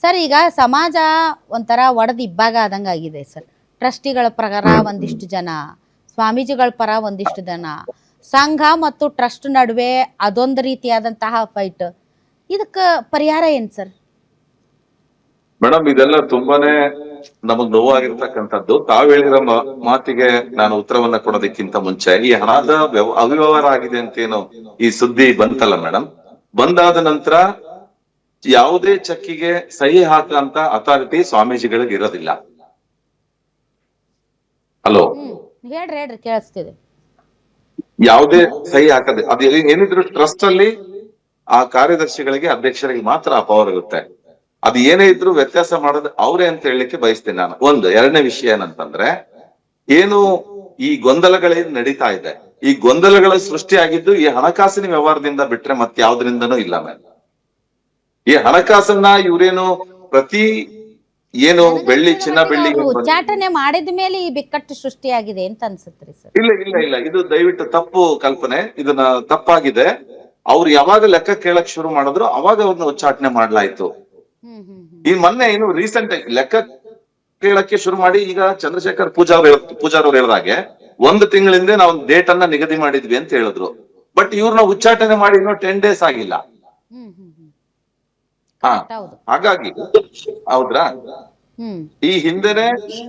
Sir ಈಗ ಸಮಾಜ ಒಂಥರ ಒಡೆದು ಇಬ್ಬಾಗ ಆದಂಗೆ ಆಗಿದೆ ಸರ್. ಟ್ರಸ್ಟಿಗಳ ಪ್ರಕಾರ ಒಂದಿಷ್ಟು ಜನ, ಸ್ವಾಮೀಜಿಗಳ ಪರ ಒಂದಿಷ್ಟು ಜನ, ಸಂಘ ಮತ್ತು ಟ್ರಸ್ಟ್ ನಡುವೆ ಅದೊಂದು ರೀತಿಯಾದಂತಹ ಫೈಟ್. ಇದಕ್ಕೆ ಪರಿಹಾರ ಏನು ಸರ್? ಮೇಡಮ್, ಇದೆಲ್ಲ ತುಂಬಾನೇ ನಮಗ್ ನೋವಾಗಿರ್ತಕ್ಕಂಥದ್ದು. ತಾವ್ ಹೇಳಿರೋ ಮಾತಿಗೆ ನಾನು ಉತ್ತರವನ್ನ ಕೊಡೋದಕ್ಕಿಂತ ಮುಂಚೆ, ಈ ಹಣದ ಅವ್ಯವಹಾರ ಆಗಿದೆ ಅಂತೇನು ಈ ಸುದ್ದಿ ಬಂತಲ್ಲ ಮೇಡಮ್, ಬಂದಾದ ನಂತರ ಯಾವುದೇ ಚೆಕ್ಕಿಗೆ ಸಹಿ ಹಾಕಂತ ಅಥಾರಿಟಿ ಸ್ವಾಮೀಜಿಗಳಿಗೆ ಇರೋದಿಲ್ಲ. ಹಲೋ, ಹೇಳ್ರಿ ಕೇಳಿಸ್ತಿದೆ. ಯಾವುದೇ ಸಹಿ ಹಾಕದೆ ಅದು ಏನಿದ್ರು ಟ್ರಸ್ಟ್ ಅಲ್ಲಿ ಆ ಕಾರ್ಯದರ್ಶಿಗಳಿಗೆ, ಅಧ್ಯಕ್ಷರಿಗೆ ಮಾತ್ರ ಆ ಪವರ್ ಇರುತ್ತೆ. ಅದು ಏನೇ ಇದ್ರು ವ್ಯತ್ಯಾಸ ಮಾಡೋದು ಅವ್ರೇ ಅಂತ ಹೇಳಲಿಕ್ಕೆ ಬಯಸ್ತೇನೆ ನಾನು. ಒಂದು ಎರಡನೇ ವಿಷಯ ಏನಂತಂದ್ರೆ, ಏನು ಈ ಗೊಂದಲಗಳೇನು ನಡೀತಾ ಇದೆ, ಈ ಗೊಂದಲಗಳ ಸೃಷ್ಟಿಯಾಗಿದ್ದು ಈ ಹಣಕಾಸಿನ ವ್ಯವಹಾರದಿಂದ ಬಿಟ್ರೆ ಮತ್ತೆ ಯಾವ್ದ್ರಿಂದನೂ ಇಲ್ಲ ಮ್ಯಾಮ್. ಈ ಹಣಕಾಸನ್ನ ಇವ್ರೇನು ಪ್ರತಿ ಏನು ಬೆಳ್ಳಿ ಚಿನ್ನ ಬೆಳ್ಳಿ ಉಚ್ಚಾಟನೆ ಮಾಡಿದ ಮೇಲೆ ಈ ಬಿಕ್ಕಟ್ಟು ಸೃಷ್ಟಿಯಾಗಿದೆ ಅಂತ ಅನ್ಸುತ್ತೆ ಸರ್? ಇಲ್ಲ ಇಲ್ಲ ಇಲ್ಲ, ಇದು ದಯವಿಟ್ಟು ತಪ್ಪು ಕಲ್ಪನೆ, ಇದನ್ನ ತಪ್ಪಾಗಿದೆ. ಅವ್ರು ಯಾವಾಗ ಲೆಕ್ಕ ಕೇಳಕ್ ಶುರು ಮಾಡಿದ್ರು ಅವಾಗ ಅವ್ರನ್ನ ಉಚ್ಚಾಟನೆ ಮಾಡ್ಲಾಯ್ತು. ಈ ಮೊನ್ನೆ ಏನು ರೀಸೆಂಟ್ ಲೆಕ್ಕ ಕೇಳಕ್ಕೆ ಶುರು ಮಾಡಿ, ಈಗ ಚಂದ್ರಶೇಖರ್ ಪೂಜಾರ್ ಅವ್ರು ಹೇಳ್ದಾಗೆ 1 ತಿಂಗಳಿಂದ ನಾವು ಡೇಟ್ ಅನ್ನ ನಿಗದಿ ಮಾಡಿದ್ವಿ ಅಂತ ಹೇಳಿದ್ರು. ಬಟ್ ಇವ್ರನ್ನ ಉಚ್ಚಾಟನೆ ಮಾಡಿ ಇನ್ನೂ 10 days ಆಗಿಲ್ಲ. ಹಾಗಾಗಿ ಹೌದ್ರಾ, ಈ ಹಿಂದೆನೆ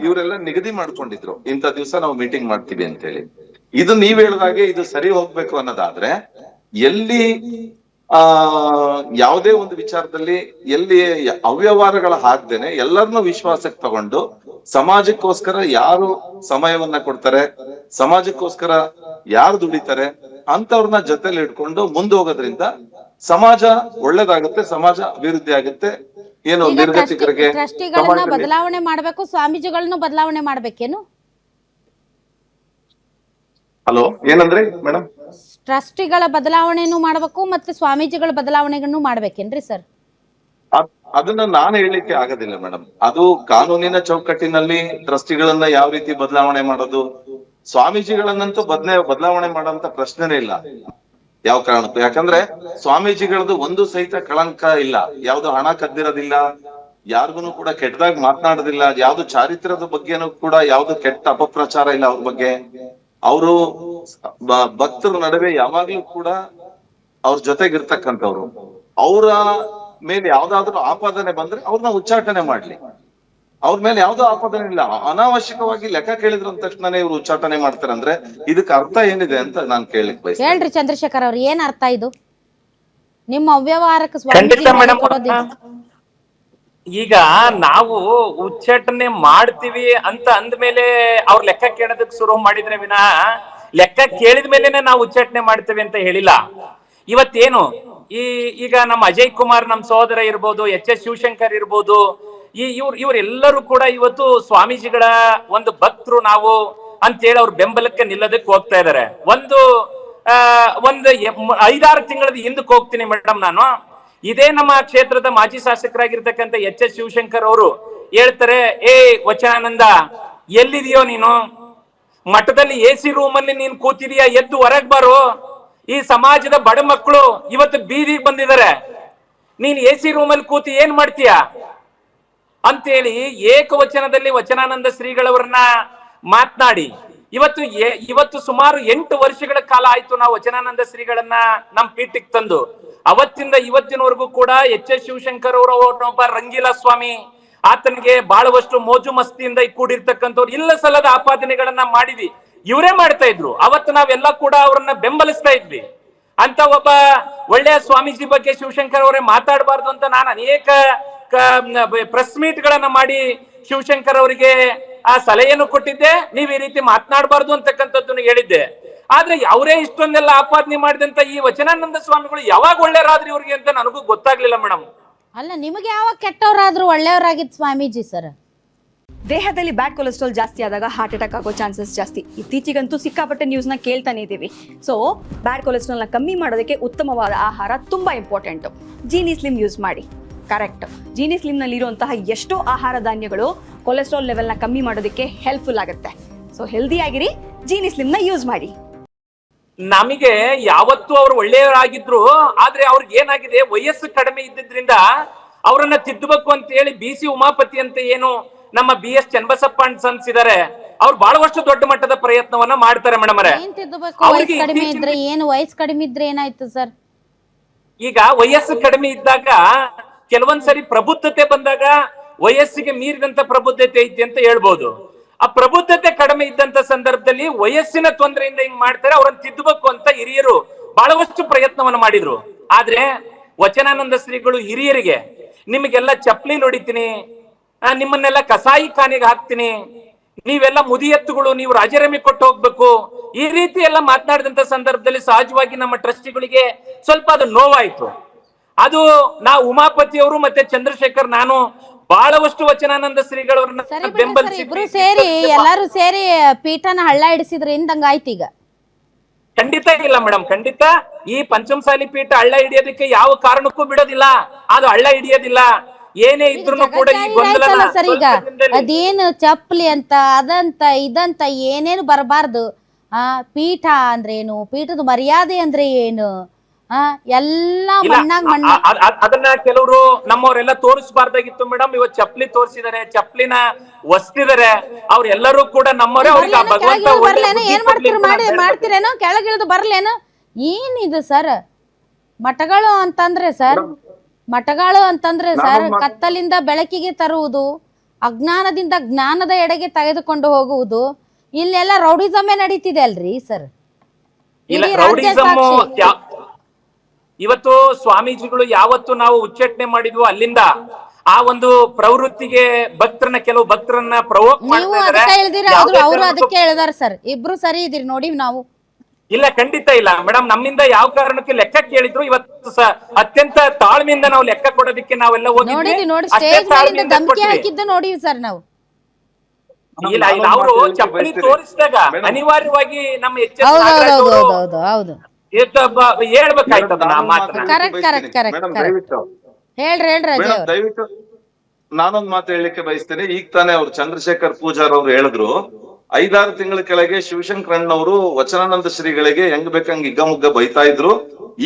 ಇವರೆಲ್ಲ ನಿಗದಿ ಮಾಡ್ಕೊಂಡಿದ್ರು ಇಂಥ ದಿವಸ ನಾವು ಮೀಟಿಂಗ್ ಮಾಡ್ತೀವಿ ಅಂತ ಹೇಳಿ. ಇದು ನೀವ್ ಹೇಳ್ದಾಗೆ ಇದು ಸರಿ ಹೋಗ್ಬೇಕು ಅನ್ನೋದಾದ್ರೆ, ಎಲ್ಲಿ ಯಾವುದೇ ಒಂದು ವಿಚಾರದಲ್ಲಿ ಎಲ್ಲಿ ಅವ್ಯವಹಾರಗಳ ಹಾಕ್ದೇನೆ ಎಲ್ಲರನ್ನೂ ವಿಶ್ವಾಸಕ್ಕೆ ತಗೊಂಡು ಸಮಾಜಕ್ಕೋಸ್ಕರ ಯಾರು ಸಮಯವನ್ನ ಕೊಡ್ತಾರೆ, ಸಮಾಜಕ್ಕೋಸ್ಕರ ಯಾರು ದುಡಿತಾರೆ ಅಂತವ್ರನ್ನ ಜೊತೆಲಿ ಇಟ್ಕೊಂಡು ಮುಂದೆ ಹೋಗೋದ್ರಿಂದ ಸಮಾಜ ಒಳ್ಳೇದಾಗುತ್ತೆ, ಸಮಾಜ ಅಭಿವೃದ್ಧಿ ಆಗುತ್ತೆ. ಏನು ನಿರ್ಗತಿಕರಿಗೆ ಟ್ರಸ್ಟಿಗಳನ್ನ ಬದಲಾವಣೆ ಮಾಡ್ಬೇಕು, ಸ್ವಾಮೀಜಿಗಳನ್ನ ಬದಲಾವಣೆ ಮಾಡ್ಬೇಕೇನು? ಹಲೋ, ಏನಂದ್ರಿ ಮೇಡಮ್? ಟ್ರಸ್ಟಿಗಳ ಬದಲಾವಣೆನೂ ಮಾಡ್ಬೇಕು ಮತ್ತೆ ಸ್ವಾಮೀಜಿಗಳ ಬದಲಾವಣೆಗಳನ್ನು ಮಾಡ್ಬೇಕೇನ್ರಿ ಸರ್? ಅದನ್ನ ನಾನು ಹೇಳಲಿಕ್ಕೆ ಆಗೋದಿಲ್ಲ ಮೇಡಮ್. ಅದು ಕಾನೂನಿನ ಚೌಕಟ್ಟಿನಲ್ಲಿ ಟ್ರಸ್ಟಿಗಳನ್ನ ಯಾವ ರೀತಿ ಬದಲಾವಣೆ ಮಾಡೋದು, ಸ್ವಾಮೀಜಿಗಳನ್ನಂತೂ ಬದಲಾವಣೆ ಮಾಡೋಂತ ಪ್ರಶ್ನೆನೇ ಇಲ್ಲ ಯಾವ ಕಾರಣಕ್ಕೂ. ಯಾಕಂದ್ರೆ ಸ್ವಾಮೀಜಿಗಳದ್ದು ಒಂದು ಸಹಿತ ಕಳಂಕ ಇಲ್ಲ, ಯಾವ್ದು ಹಣ ಕದ್ದಿರೋದಿಲ್ಲ, ಯಾರಿಗೂ ಕೂಡ ಕೆಟ್ಟದಾಗ ಮಾತನಾಡೋದಿಲ್ಲ, ಯಾವ್ದು ಚಾರಿತ್ರ್ಯದ ಬಗ್ಗೆನೂ ಕೂಡ ಯಾವ್ದು ಕೆಟ್ಟ ಅಪಪ್ರಚಾರ ಇಲ್ಲ ಅವ್ರ ಬಗ್ಗೆ. ಅವರು ಭಕ್ತರ ನಡುವೆ ಯಾವಾಗ್ಲೂ ಕೂಡ ಅವ್ರ ಜೊತೆಗಿರ್ತಕ್ಕಂಥವ್ರು. ಅವರ ಮೇಲೆ ಯಾವ್ದಾದ್ರು ಆಪಾದನೆ ಬಂದ್ರೆ ಅವ್ರನ್ನ ಉಚ್ಚಾಟನೆ ಮಾಡ್ಲಿ. ಅವ್ರ ಮೇಲೆ ಯಾವ್ದೋ ಆಪಾದನೆ ಇಲ್ಲ, ಅನಾವಶ್ಯಕವಾಗಿ ಲೆಕ್ಕ ಕೇಳಿದ್ರು ಅಂದ ತಕ್ಷಣನೇ ಇವ್ರು ಉಚ್ಚಾಟನೆ ಮಾಡ್ತಾರೆ ಅಂದ್ರೆ ಇದಕ್ಕೆ ಅರ್ಥ ಏನಿದೆ ಅಂತ ನಾನ್ ಕೇಳಲಿಕ್ಕೆ ಬಯಸ್ತೇನೆ. ಹೇಳ್ರಿ ಚಂದ್ರಶೇಖರ್ ಅವ್ರು, ಏನ್ ಅರ್ಥ ಇದು ನಿಮ್ಮ ಅವ್ಯವಹಾರಕ್ಕೆ? ಈಗ ನಾವು ಉಚ್ಚಾಟನೆ ಮಾಡ್ತೀವಿ ಅಂತ ಅಂದ್ಮೇಲೆ ಅವ್ರ ಲೆಕ್ಕ ಕೇಳೋದಕ್ಕೆ ಶುರು ಮಾಡಿದ್ರೆ ವಿನಃ ಲೆಕ್ಕ ಕೇಳಿದ ಮೇಲೆನೆ ನಾವು ಉಚ್ಚಾಟನೆ ಮಾಡ್ತೇವೆ ಅಂತ ಹೇಳಿಲ್ಲ. ಇವತ್ತೇನು ಈಗ ನಮ್ಮ ಅಜಯ್ ಕುಮಾರ್, ನಮ್ಮ ಸಹೋದರ ಇರ್ಬೋದು, ಎಚ್ ಶಿವಶಂಕರ್ ಇರ್ಬೋದು, ಇವರೆಲ್ಲರೂ ಕೂಡ ಇವತ್ತು ಸ್ವಾಮೀಜಿಗಳ ಒಂದು ಭಕ್ತರು ನಾವು ಅಂತೇಳಿ ಅವ್ರ ಬೆಂಬಲಕ್ಕೆ ನಿಲ್ಲೋದಕ್ಕೆ ಹೋಗ್ತಾ ಇದಾರೆ. ಒಂದು 5-6 ತಿಂಗಳ ಹಿಂದಕ್ಕೆ ಹೋಗ್ತೀನಿ ಮೇಡಮ್ ನಾನು. ಇದೇ ನಮ್ಮ ಕ್ಷೇತ್ರದ ಮಾಜಿ ಶಾಸಕರಾಗಿರ್ತಕ್ಕಂಥ ಎಚ್ ಶಿವಶಂಕರ್ ಅವರು ಹೇಳ್ತಾರೆ, ವಚನಾನಂದ ಎಲ್ಲಿದೆಯೋ ನೀನು, ಮಠದಲ್ಲಿ AC ರೂಮ್ ಅಲ್ಲಿ ನೀನ್ ಕೂತಿದೀಯ, ಎದ್ದು ಹೊರಗ್ ಬಾರು. ಈ ಸಮಾಜದ ಬಡ ಮಕ್ಕಳು ಇವತ್ತು ಬೀದಿಗೆ ಬಂದಿದ್ದಾರೆ, ನೀನ್ AC ರೂಮ್ ಅಲ್ಲಿ ಕೂತಿ ಏನ್ ಮಾಡ್ತೀಯ ಅಂತೇಳಿ ಏಕವಚನದಲ್ಲಿ ವಚನಾನಂದ ಶ್ರೀಗಳವರನ್ನ ಮಾತನಾಡಿ ಇವತ್ತು ಸುಮಾರು 8 ವರ್ಷಗಳ ಕಾಲ ಆಯ್ತು ನಾವು ವಚನಾನಂದ ಶ್ರೀಗಳನ್ನ ನಮ್ ಪೀಠಕ್ಕೆ ತಂದು. ಅವತ್ತಿಂದ ಇವತ್ತಿನವರೆಗೂ ಕೂಡ ಎಚ್ ಶಿವಶಂಕರ್ ಅವರು ಒಬ್ಬ ರಂಗೀಲಾ ಸ್ವಾಮಿ, ಆತನಿಗೆ ಬಹಳಷ್ಟು ಮೋಜು ಮಸ್ತಿಯಿಂದ ಕೂಡಿರ್ತಕ್ಕಂಥವ್ರು ಇಲ್ಲ ಸಲ್ಲದ ಆಪಾದನೆಗಳನ್ನ ಮಾಡಿದ್ವಿ. ಇವರೇ ಮಾಡ್ತಾ ಇದ್ರು. ಅವತ್ತು ನಾವೆಲ್ಲ ಕೂಡ ಅವ್ರನ್ನ ಬೆಂಬಲಿಸ್ತಾ ಇದ್ವಿ. ಅಂತ ಒಬ್ಬ ಒಳ್ಳೆಯ ಸ್ವಾಮೀಜಿ ಬಗ್ಗೆ ಶಿವಶಂಕರ್ ಅವರೇ ಮಾತಾಡಬಾರ್ದು ಅಂತ ನಾನು ಅನೇಕ ಪ್ರೆಸ್ ಮೀಟ್ ಗಳನ್ನ ಮಾಡಿ ಶಿವಶಂಕರ್ ಅವರಿಗೆ ಆ ಸಲಹೆಯನ್ನು ಕೊಟ್ಟಿದ್ದೆ, ನೀವ್ ಈ ರೀತಿ ಮಾತನಾಡಬಾರ್ದು ಅಂತಕ್ಕಂಥದ್ದನ್ನು ಹೇಳಿದ್ದೆ. ಆದ್ರೆ ಅವರೇ ಇಷ್ಟೊಂದೆಲ್ಲ ಆಪಾದನೆ ಮಾಡಿದಂತ ಈ ವಚನಾನಂದ ಸ್ವಾಮಿಗಳು ಯಾವಾಗ ಒಳ್ಳೆಯರಾದ್ರಿ ಇವ್ರಿಗೆ ಅಂತ ನನಗೂ ಗೊತ್ತಾಗ್ಲಿಲ್ಲ ಮೇಡಮ್. ಅಲ್ಲ, ನಿಮಗೆ ಯಾವಾಗ ಕೆಟ್ಟವರಾದ್ರೂ ಒಳ್ಳೆಯವರಾಗಿದ್ ಸ್ವಾಮೀಜಿ ಸರ್? ದೇಹದಲ್ಲಿ ಬ್ಯಾಡ್ ಕೊಲೆಸ್ಟ್ರಾಲ್ ಜಾಸ್ತಿ ಆದಾಗ ಹಾರ್ಟ್ ಅಟ್ಯಾಕ್ ಆಗೋ ಚಾನ್ಸಸ್ ಜಾಸ್ತಿ. ಇತ್ತೀಚೆಗಂತೂ ಸಿಕ್ಕಾಪಟ್ಟೆ ನ್ಯೂಸ್ನ ಕೇಳ್ತಾನೆ ಇದ್ದೀವಿ. ಸೊ ಬ್ಯಾಡ್ ಕೊಲೆಸ್ಟ್ರಾಲ್ನ ಕಮ್ಮಿ ಮಾಡೋದಕ್ಕೆ ಉತ್ತಮವಾದ ಆಹಾರ ತುಂಬ ಇಂಪಾರ್ಟೆಂಟು. ಜೀನಿ ಸ್ಲಿಮ್ ಯೂಸ್ ಮಾಡಿ. ಕರೆಕ್ಟ್, ಜೀನಿ ಸ್ಲಿಮ್ನಲ್ಲಿರುವಂತಹ ಎಷ್ಟೋ ಆಹಾರ ಧಾನ್ಯಗಳು ಕೊಲೆಸ್ಟ್ರಾಲ್ ಲೆವೆಲ್ನ ಕಮ್ಮಿ ಮಾಡೋದಕ್ಕೆ ಹೆಲ್ಪ್ಫುಲ್ ಆಗುತ್ತೆ. ಸೊ ಹೆಲ್ದಿ ಆಗಿರಿ, ಜೀನಿ ಸ್ಲಿಮ್ನ ಯೂಸ್ ಮಾಡಿ. ನಮಗೆ ಯಾವತ್ತೂ ಅವ್ರು ಒಳ್ಳೆಯವರಾಗಿದ್ರು, ಆದ್ರೆ ಅವ್ರಿಗೆ ಏನಾಗಿದೆ, ವಯಸ್ಸು ಕಡಿಮೆ ಇದ್ದಿದ್ರಿಂದ ಅವರನ್ನ ತಿದ್ದಬೇಕು ಅಂತ ಹೇಳಿ BC ಉಮಾಪತಿ ಅಂತ ಏನು ನಮ್ಮ BS ಚನ್ನಬಸಪ್ಪ ಅಂಡ್ ಸನ್ಸ್ ಇದಾರೆ, ಅವ್ರು ಬಹಳಷ್ಟು ದೊಡ್ಡ ಮಟ್ಟದ ಪ್ರಯತ್ನವನ್ನ ಮಾಡ್ತಾರೆ ಮೇಡಮ್ ಅವರೇ. ಏನ್ ತಿದ್ದಬೇಕು? ವಯಸ್ಸು ಕಡಿಮೆ ಇದ್ರೆ ಏನು, ವಯಸ್ಸು ಕಡಿಮೆ ಇದ್ರೆ ಏನಾಯ್ತು ಸರ್? ಈಗ ವಯಸ್ಸು ಕಡಿಮೆ ಇದ್ದಾಗ ಕೆಲವೊಂದ್ಸರಿ ಪ್ರಬುದ್ಧತೆ ಬಂದಾಗ ವಯಸ್ಸಿಗೆ ಮೀರಿದಂತ ಪ್ರಬುದ್ಧತೆ ಐತಿ ಅಂತ ಹೇಳ್ಬೋದು. ಆ ಪ್ರಬುದ್ಧತೆ ಕಡಿಮೆ ಇದ್ದಂತ ಸಂದರ್ಭದಲ್ಲಿ ವಯಸ್ಸಿನ ತೊಂದರೆಯಿಂದ ಹಿಂಗ್ ಮಾಡ್ತಾರೆ, ಅವ್ರನ್ನ ತಿದ್ದಬೇಕು ಅಂತ ಹಿರಿಯರು ಬಹಳಷ್ಟು ಪ್ರಯತ್ನವನ್ನ ಮಾಡಿದ್ರು. ಆದ್ರೆ ವಚನಾನಂದ ಶ್ರೀಗಳು ಹಿರಿಯರಿಗೆ ನಿಮಗೆಲ್ಲ ಚಪ್ಪಲಿ ಹೊಡಿತೀನಿ, ನಿಮ್ಮನ್ನೆಲ್ಲ ಕಸಾಯಿ ಖಾನೆಗೆ ಹಾಕ್ತೀನಿ, ನೀವೆಲ್ಲ ಮುದಿ ಎತ್ತುಗಳು, ನೀವು ರಾಜೀನಾಮೆ ಕೊಟ್ಟು ಹೋಗ್ಬೇಕು, ಈ ರೀತಿ ಎಲ್ಲ ಮಾತನಾಡಿದಂತ ಸಂದರ್ಭದಲ್ಲಿ ಸಹಜವಾಗಿ ನಮ್ಮ ಟ್ರಸ್ಟಿಗಳಿಗೆ ಸ್ವಲ್ಪ ಅದು ನೋವಾಯ್ತು. ಅದು ನಾವು ಉಮಾಪತಿ ಅವರು ಮತ್ತೆ ಚಂದ್ರಶೇಖರ್ ನಾನು ಬಹಳಷ್ಟು ವಚನಾನಂದ ಶ್ರೀಗಳವ್ರನ್ನ ಸರಿ ಬಿಡ್ರಿ ಸರ್, ಇಬ್ರು ಸೇರಿ ಎಲ್ಲಾರು ಸೇರಿ ಪೀಠನ ಹಳ್ಳ ಹಿಡಿಸಿದ್ರೆ ಇಂದಂಗ ಆಯ್ತು ಈಗ. ಖಂಡಿತ ಇಲ್ಲ ಮೇಡಮ್, ಖಂಡಿತ ಈ ಪಂಚಮಸಾಲಿ ಪೀಠ ಹಳ್ಳ ಹಿಡಿಯೋದಕ್ಕೆ ಯಾವ ಕಾರಣಕ್ಕೂ ಬಿಡೋದಿಲ್ಲ, ಅದು ಹಳ್ಳ ಹಿಡಿಯೋದಿಲ್ಲ. ಏನೇ ಇದ್ರು ಕೂಡ ಈ ಗೊಂದಲ ಸರ್ ಈಗ ಅದೇನು ಚಪ್ಪಲಿ ಅಂತ ಅದಂತ ಇದಂತ ಏನೇನು ಬರಬಾರ್ದು. ಪೀಠ ಅಂದ್ರೇನು, ಪೀಠದ ಮರ್ಯಾದೆ ಅಂದ್ರೆ ಏನು, ಎಲ್ಲ ಮಣ್ಣಾಗ್ ಮಣ್ಣ. ಅದನ್ನ ಕೆಲವರು ನಮ್ಮವರೆಲ್ಲ ತೋರಿಸಬಾರ್ದಾಗಿತ್ತು ಮೇಡಮ್. ಇವತ್ತು ಚಪ್ಪಲಿ ತೋರಿಸಿದ್ದಾರೆ, ಚಪ್ಪಲಿನ ಒಸ್ತಿದ್ದಾರೆ, ಅವ್ರೆಲ್ಲರೂ ಕೂಡ ನಮ್ಮವರೇ. ಅವ್ರಿಗೆ ಭಗವಂತ ಏನ್ ಮಾಡ್ತೀರೇನೋ, ಕೆಳಗಿಳಿದು ಬರ್ಲೇನು? ಏನಿದು ಸರ್ ಮಠಗಳು ಅಂತಂದ್ರೆ ಸರ್, ಮಠಗಳು ಅಂತಂದ್ರೆ ಸರ್ ಕತ್ತಲಿಂದ ಬೆಳಕಿಗೆ ತರುವುದು, ಅಜ್ಞಾನದಿಂದ ಜ್ಞಾನದ ಎಡೆಗೆ ತೆಗೆದುಕೊಂಡು ಹೋಗುವುದು. ಇಲ್ಲೆಲ್ಲ ರೌಡಿಸಮೇ ನಡೀತಿದೆ ಅಲ್ರಿ ಸರ್. ಇವತ್ತು ಸ್ವಾಮೀಜಿಗಳು ಯಾವತ್ತು ನಾವು ಉಚ್ಚಾಟನೆ ಮಾಡಿದ್ವು ಅಲ್ಲಿಂದ ಆ ಒಂದು ಪ್ರವೃತ್ತಿಗೆ ಭಕ್ತರನ್ನ, ಕೆಲವು ಭಕ್ತರನ್ನ ಪ್ರವೋಕ್ ಅವರು ಅದಕ್ಕೆ ಹೇಳಿದಾರೆ ಸರ್. ಇಬ್ರು ಸರಿ ಇದೀರಿ ನೋಡಿ ನಾವು. ಇಲ್ಲ ಖಂಡಿತ ಇಲ್ಲ ಮೇಡಮ್, ನಮ್ಮಿಂದ ಯಾವ ಕಾರಣಕ್ಕೆ ಲೆಕ್ಕ ಕೇಳಿದ್ರು ಇವತ್ತು ಅತ್ಯಂತ ತಾಳ್ಮೆಯಿಂದ ನಾವು ಲೆಕ್ಕ ಕೊಡೋದಕ್ಕೆ ನಾವೆಲ್ಲ ಧಮಕಿ ಹಾಕಿದ್ದು ನೋಡಿ ಸರ್ ನಾವು. ಇಲ್ಲ ಅವರು ಚಪ್ಪಲಿ ತೋರಿಸಿದಾಗ ಅನಿವಾರ್ಯವಾಗಿ ನಮ್ಮ ಹೌದು ಹೇಳ್ಬೇಕಾಯ್ತು ಅದನ್ನ ಮಾತನ್ನ. ದಯವಿಟ್ಟು ನಾನೊಂದ್ ಮಾತು ಹೇಳಲಿಕ್ಕೆ ಬಯಸ್ತೇನೆ. ಈಗ ತಾನೇ ಅವ್ರು ಚಂದ್ರಶೇಖರ್ ಪೂಜಾರ್ ಅವ್ರು ಹೇಳಿದ್ರು, 5-6 ತಿಂಗಳ ಕೆಳಗೆ ಶಿವಶಂಕರಣ್ಣವರು ವಚನಾನಂದ ಶ್ರೀಗಳಿಗೆ ಹೆಂಗ್ ಬೇಕಂಗ್ ಹಿಗ್ಗಮುಗ್ಗ ಬೈತಾ ಇದ್ರು,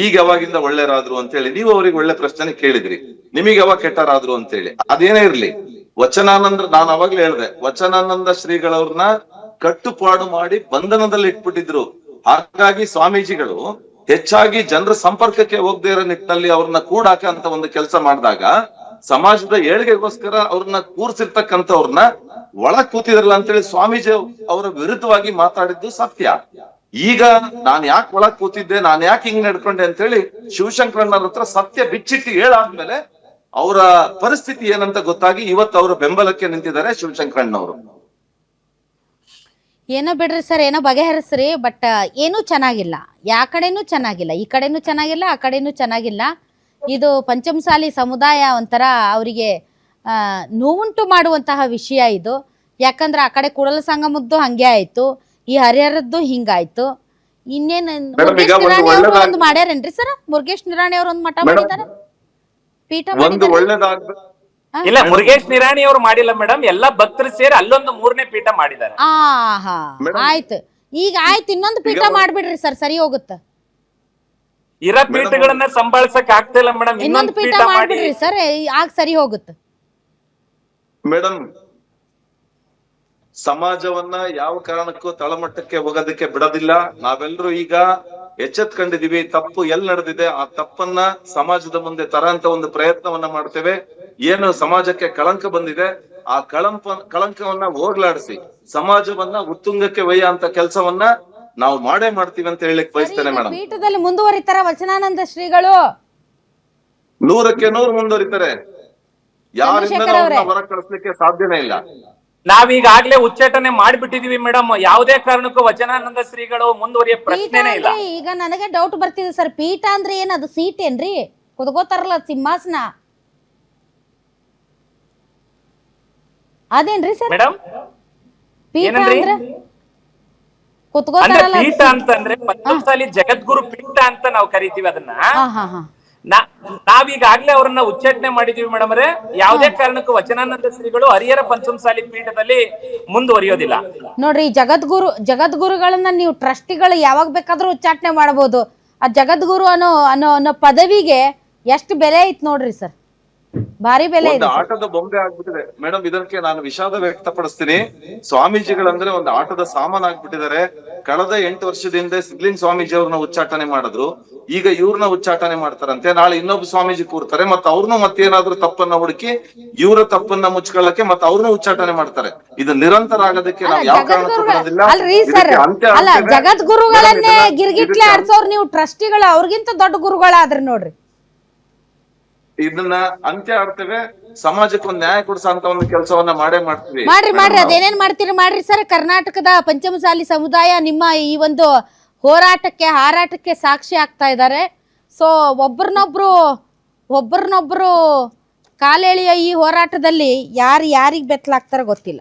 ಈಗ ಯಾವಾಗಿಂದ ಒಳ್ಳೆಯರಾದ್ರು ಅಂತ ಹೇಳಿ ನೀವು ಅವ್ರಿಗೆ ಒಳ್ಳೆ ಪ್ರಶ್ನೆ ಕೇಳಿದ್ರಿ, ನಿಮಗೆ ಯಾವಾಗ ಕೆಟ್ಟರಾದ್ರು ಅಂತ ಹೇಳಿ. ಅದೇನೇ ಇರ್ಲಿ, ವಚನಾನಂದ, ನಾನು ಅವಾಗ್ಲೇ ಹೇಳ್ದೆ, ವಚನಾನಂದ ಶ್ರೀಗಳವ್ರನ್ನ ಕಟ್ಟುಪಾಡು ಮಾಡಿ ಬಂಧನದಲ್ಲಿ ಇಟ್ಬಿಟ್ಟಿದ್ರು. ಹಾಗಾಗಿ ಸ್ವಾಮೀಜಿಗಳು ಹೆಚ್ಚಾಗಿ ಜನರ ಸಂಪರ್ಕಕ್ಕೆ ಹೋಗದೇ ಇರೋ ನಿಟ್ಟಿನಲ್ಲಿ ಅವ್ರನ್ನ ಕೂಡಾಕ ಅಂತ ಒಂದು ಕೆಲಸ ಮಾಡಿದಾಗ ಸಮಾಜದ ಏಳಿಗೆಗೋಸ್ಕರ ಅವ್ರನ್ನ ಕೂರ್ಸಿರ್ತಕ್ಕಂಥವ್ರನ್ನ ಒಳಗ್ ಕೂತಿದ್ರಲ್ಲ ಅಂತೇಳಿ ಸ್ವಾಮೀಜಿ ಅವರ ವಿರುದ್ಧವಾಗಿ ಮಾತಾಡಿದ್ದು ಸತ್ಯ. ಈಗ ನಾನ್ ಯಾಕೆ ಒಳಗ್ ಕೂತಿದ್ದೆ, ನಾನ್ ಯಾಕೆ ಹಿಂಗ್ ನಡ್ಕೊಂಡೆ ಅಂತ ಹೇಳಿ ಶಿವಶಂಕರಣ್ಣವ್ರ ಹತ್ರ ಸತ್ಯ ಬಿಚ್ಚಿಟ್ಟು ಹೇಳಾದ್ಮೇಲೆ ಅವರ ಪರಿಸ್ಥಿತಿ ಏನಂತ ಗೊತ್ತಾಗಿ ಇವತ್ತು ಅವರ ಬೆಂಬಲಕ್ಕೆ ನಿಂತಿದ್ದಾರೆ ಶಿವಶಂಕರಣ್ಣವರು. ಏನೋ ಬಿಡ್ರಿ ಸರ್, ಏನೋ ಬಗೆಹರಿಸ್ರಿ. ಬಟ್ ಏನೂ ಚೆನ್ನಾಗಿಲ್ಲ, ಯಾವ ಕಡೆನೂ ಚೆನ್ನಾಗಿಲ್ಲ, ಈ ಕಡೆನೂ ಚೆನ್ನಾಗಿಲ್ಲ, ಆ ಕಡೆನೂ ಚೆನ್ನಾಗಿಲ್ಲ. ಇದು ಪಂಚಮಸಾಲಿ ಸಮುದಾಯ ಒಂಥರ ಅವರಿಗೆ ನೋವುಂಟು ಮಾಡುವಂತಹ ವಿಷಯ ಇದು. ಯಾಕಂದ್ರೆ ಆ ಕಡೆ ಕೂಡಲ ಸಂಗಮದ್ದು ಹಂಗೆ ಆಯ್ತು, ಈ ಹರಿಹರದ್ದು ಹಿಂಗಾಯ್ತು. ಇನ್ನೇನು ಮುರುಗೇಶ್ ನಿರಾಣಿ ಅವರು ಒಂದು ಮಾಡ್ಯಾರೇನ್ರಿ ಸರ್? ಮುರುಗೇಶ್ ನಿರಾಣಿ ಅವರು ಒಂದು ಮಠ ಮಾಡಿದಾರೆ, ಪೀಠ ಮಾಡಿದ್ದಾರೆ. ಇಲ್ಲ, ಮುರುಗೇಶ್ ನಿರಾಣಿ ಅವರು ಮಾಡಿಲ್ಲ ಮೇಡಮ್, ಎಲ್ಲಾ ಭಕ್ತರು ಸೇರಿ ಅಲ್ಲೊಂದು 3ನೇ ಪೀಠ ಮಾಡಿದ್ದಾರೆ. ಆಯ್ತು, ಈಗ ಆಯ್ತು, ಇನ್ನೊಂದು ಪೀಠ ಮಾಡ್ಬಿಡ್ರಿ ಸರ್, ಸರಿ ಹೋಗುತ್ತೆ. ಇರೋ ಪೀಠಗಳನ್ನ ಸಂಭಾಳಿಸಕ್ ಆಗ್ತಾ ಇಲ್ಲ ಮೇಡಮ್, ಇನ್ನೊಂದು ಪೀಠ ಮಾಡ್ಬಿಡ್ರಿ ಸರ್, ಆಗ ಸರಿ ಹೋಗುತ್ತೆ. ಮೇಡಮ್, ಸಮಾಜವನ್ನ ಯಾವ ಕಾರಣಕ್ಕೂ ತಳಮಟ್ಟಕ್ಕೆ ಹೋಗೋದಕ್ಕೆ ಬಿಡೋದಿಲ್ಲ. ನಾವೆಲ್ಲರೂ ಈಗ ಎಚ್ಚೆತ್ಕೊಂಡಿದೀವಿ, ತಪ್ಪು ಎಲ್ಲಿ ನಡೆದಿದೆ ಆ ತಪ್ಪನ್ನ ಸಮಾಜದ ಮುಂದೆ ತರಂತ ಒಂದು ಪ್ರಯತ್ನವನ್ನ ಮಾಡ್ತೇವೆ. ಏನು ಸಮಾಜಕ್ಕೆ ಕಳಂಕ ಬಂದಿದೆ ಆ ಕಳಂಕವನ್ನ ಹೋಗ್ಲಾಡಿಸಿ ಸಮಾಜವನ್ನ ಉತ್ತುಂಗಕ್ಕೆ ಒಯ್ಯ ಅಂತ ಕೆಲಸವನ್ನ ನಾವು ಮಾಡೇ ಮಾಡ್ತೀವಿ ಅಂತ ಹೇಳಲಿಕ್ಕೆ ಬಯಸ್ತೇನೆ ಮೇಡಮ್. ಪೀಠದಲ್ಲಿ ಮುಂದುವರಿತಾರ ವಚನಾನಂದ ಶ್ರೀಗಳು, 100ಕ್ಕೆ 100 ಮುಂದುವರಿತಾರೆ. ಯಾರಿಂದ ಹೊರ ಕಳಿಸ್ಲಿಕ್ಕೆ ಸಾಧ್ಯನೇ ಇಲ್ಲ. ನಾವೀಗಾಗ್ಲೇ ಉಚ್ಚಾಟನೆ ಮಾಡ್ಬಿಟ್ಟಿದೀವಿ ಮೇಡಮ್, ಯಾವುದೇ ಕಾರಣಕ್ಕೂ ವಚನಾನಂದ ಶ್ರೀಗಳು ಮುಂದುವರಿಯ ಪ್ರಶ್ನೆನೇ ಇಲ್ಲ. ಈಗ ನನಗೆ ಡೌಟ್ ಬರ್ತಿದೆ ಸರ್, ಪೀಠ ಅಂದ್ರೆ ಏನದು? ಸೀಟ್ ಏನ್ರಿ? ಕುತ್ಕೋತಾರಲ್ಲ ಸಿಂಹಾಸನ, ಅದೇನ್ರಿ ಸರ್ ಮೇಡಮ್? ಪೀಠ ಅಂದ್ರೆ ಕುತ್ಕೋತಾರಲ್ಲ. ಪೀಠ ಅಂತಂದ್ರೆ ಪಂಚಮಸಾಲಿ ಜಗದ್ಗುರು ಪೀಠ ಅಂತ ನಾವು ಕರಿತೀವಿ ಅದನ್ನ. ನಾವೀಗಾಗ್ಲೇ ಅವ್ರನ್ನ ಉಚ್ಚಾಟನೆ ಮಾಡಿದೀವಿ ಮೇಡಮ್ ಅವರೇ. ಯಾವುದೇ ಕಾರಣಕ್ಕೂ ವಚನಾನಂದ ಶ್ರೀಗಳು ಹರಿಹರ ಪಂಚಮಸಾಲಿ ಪೀಠದಲ್ಲಿ ಮುಂದುವರಿಯೋದಿಲ್ಲ. ನೋಡ್ರಿ, ಜಗದ್ಗುರುಗಳನ್ನ ನೀವು ಟ್ರಸ್ಟಿಗಳು ಯಾವಾಗ ಬೇಕಾದ್ರೂ ಉಚ್ಚಾಟನೆ ಮಾಡಬಹುದು. ಆ ಜಗದ್ಗುರು ಅನ್ನೋ ಪದವಿಗೆ ಎಷ್ಟು ಬೆಲೆ ಐತ್ ನೋಡ್ರಿ ಸರ್. ಭಾರಿ ಬೆಲೆ ಒಂದು ಇದೆ ಸರ್. ಆಟದ ಬೊಂಬೆ ಆಗ್ಬಿಟ್ಟಿದೆ ಮೇಡಮ್. ಇದಕ್ಕೆ ನಾನು ವಿಷಾದ ವ್ಯಕ್ತಪಡಿಸ್ತೀನಿ. ಸ್ವಾಮೀಜಿಗಳಂದ್ರೆ ಒಂದು ಆಟದ ಸಾಮಾನ್ ಆಗ್ಬಿಟ್ಟಿದ್ದಾರೆ. ಕಳೆದ 8 ವರ್ಷದಿಂದ ಸಿದ್ಲಿಂಗ್ ಸ್ವಾಮೀಜಿ ಅವ್ರನ್ನ ಉಚ್ಚಾಟನೆ ಮಾಡಿದ್ರು, ಈಗ ಇವ್ರನ್ನ ಉಚ್ಚಾಟನೆ ಮಾಡ್ತಾರಂತೆ. ನಾಳೆ ಇನ್ನೊಬ್ಬ ಸ್ವಾಮೀಜಿ ಕೂರ್ತಾರೆ, ಮತ್ತೆ ಅವ್ರನ್ನು ಮತ್ತೇನಾದ್ರೂ ತಪ್ಪನ್ನ ಹುಡುಕಿ ಇವ್ರ ತಪ್ಪನ್ನ ಮುಚ್ಕೊಳ್ಳಕ್ಕೆ ಮತ್ತೆ ಅವ್ರನ್ನ ಉಚ್ಚಾಟನೆ ಮಾಡ್ತಾರೆ. ಇದು ನಿರಂತರ ಆಗೋದಕ್ಕೆ ನಾವು ಯಾವ ಕಾರಣಕ್ಕೂ ಬಿಡೋದಿಲ್ಲ. ಅಲ್ರಿ ಸರ್, ಇದಕ್ಕೆ ಅಂತ್ಯ ಅಲ್ಲ ಆಗ್ತದೆ. ಜಗದ್ಗುರುಗಳನ್ನೇ ಮೇಡಮ್, ಗಿರ್ಗಿಟ್ಲೆ ಆಡ್ಸೋರ್ ನೀವು ಟ್ರಸ್ಟಿಗಳು, ಅವ್ರಿಗಿಂತ ದೊಡ್ಡ ಗುರುಗಳಾದ್ರಿ ನೋಡ್ರಿ. ಇದನ್ನ ಅಂತ್ಯ ಆಡ್ತೇವೆ. ಸಮಾಜಕ್ಕೆ ಒಂದು ನ್ಯಾಯ ಕೊಡಿಸಂತ ಒಂದು ಕೆಲಸವನ್ನ ಮಾಡ್ತೀವಿ. ಮಾಡ್ರಿ ಅದೇನೇನ್ ಮಾಡ್ತೀರಿ ಮಾಡ್ರಿ ಸರ್. ಕರ್ನಾಟಕದ ಪಂಚಮಸಾಲಿ ಸಮುದಾಯ ನಿಮ್ಮ ಈ ಒಂದು ಹಾರಾಟಕ್ಕೆ ಸಾಕ್ಷಿ ಆಗ್ತಾ ಇದ್ದಾರೆ. ಸೊ ಒಬ್ಬರನ್ನೊಬ್ರು ಕಾಲೆಳೆಯೋ ಈ ಹೋರಾಟದಲ್ಲಿ ಯಾರಿಗೆ ಬೆತ್ತಲಾಗ್ತಾರೋ ಗೊತ್ತಿಲ್ಲ.